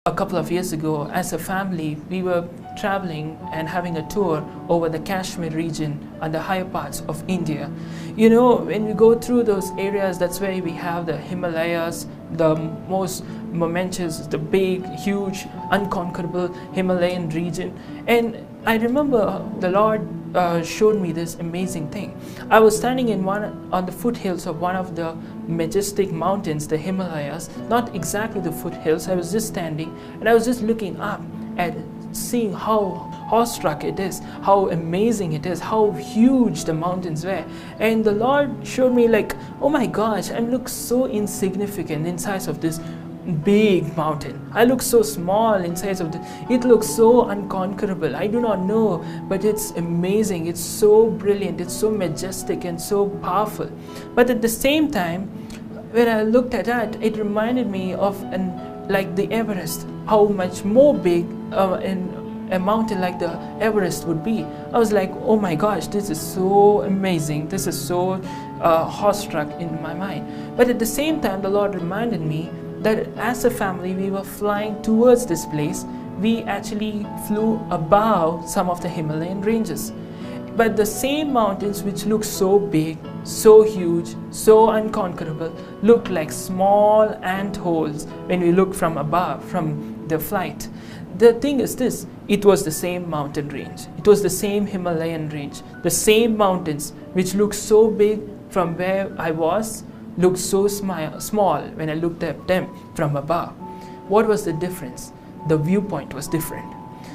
A couple of years ago, as a family, we were traveling and having a tour over the Kashmir region and the higher parts of India. You know, when we go through those areas, that's where we have the Himalayas, the most momentous, the big, huge, unconquerable Himalayan region. And I remember the Lord showed me this amazing thing. I was standing on the foothills of one of the majestic mountains, the Himalayas, not exactly the foothills. I was just standing and I was just looking up at seeing how awestruck it is, how amazing it is, how huge the mountains were. And the Lord showed me like, oh my gosh, I look so insignificant in size of this big mountain. I look so small in size of it looks so unconquerable. I do not know, but it's amazing. It's so brilliant. It's so majestic and so powerful. But at the same time, when I looked at that, it reminded me of like the Everest, how much more big a mountain like the Everest would be. I was like, oh my gosh, this is so amazing. This is so awestruck in my mind. But at the same time, the Lord reminded me that as a family, we were flying towards this place. We actually flew above some of the Himalayan ranges. But the same mountains which look so big, so huge, so unconquerable, look like small ant holes when we look from above, from the flight. The thing is this, it was the same mountain range. It was the same Himalayan range. The same mountains which look so big from where I was, looked so small when I looked at them from above. What was the difference? The viewpoint was different.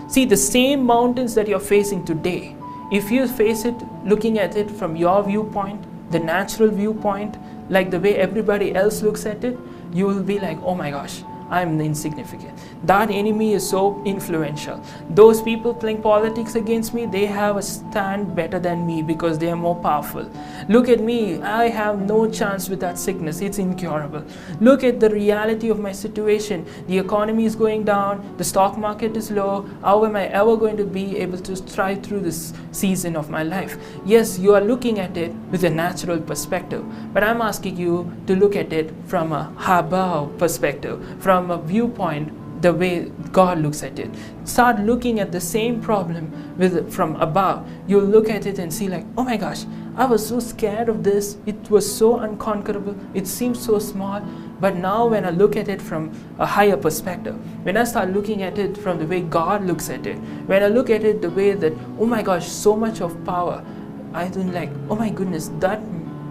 See, the same mountains that you're facing today, if you face it looking at it from your viewpoint, the natural viewpoint, like the way everybody else looks at it, you will be like, oh my gosh, I'm insignificant. That enemy is so influential. Those people playing politics against me, they have a stand better than me because they are more powerful. Look at me, I have no chance with that sickness, it's incurable. Look at the reality of my situation. The economy is going down, the stock market is low. How am I ever going to be able to thrive through this season of my life? Yes, you are looking at it with a natural perspective, but I'm asking you to look at it from a haba perspective, from a viewpoint, the way God looks at it. Start looking at the same problem from above. You'll look at it and see like, oh my gosh, I was so scared of this. It was so unconquerable. It seems so small. But now when I look at it from a higher perspective, when I start looking at it from the way God looks at it, when I look at it the way that, oh my gosh, so much of power, I think like, oh my goodness, that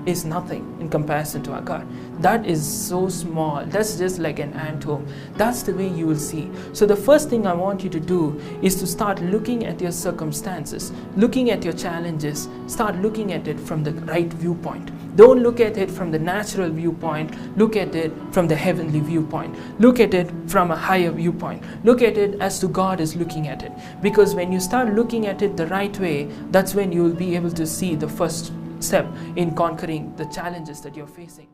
is nothing in comparison to our God. That is so small. That's just like an ant-hole. That's the way you will see. So the first thing I want you to do is to start looking at your circumstances, looking at your challenges, start looking at it from the right viewpoint. Don't look at it from the natural viewpoint. Look at it from the heavenly viewpoint. Look at it from a higher viewpoint. Look at it as to God is looking at it. Because when you start looking at it the right way, that's when you will be able to see the first step in conquering the challenges that you're facing.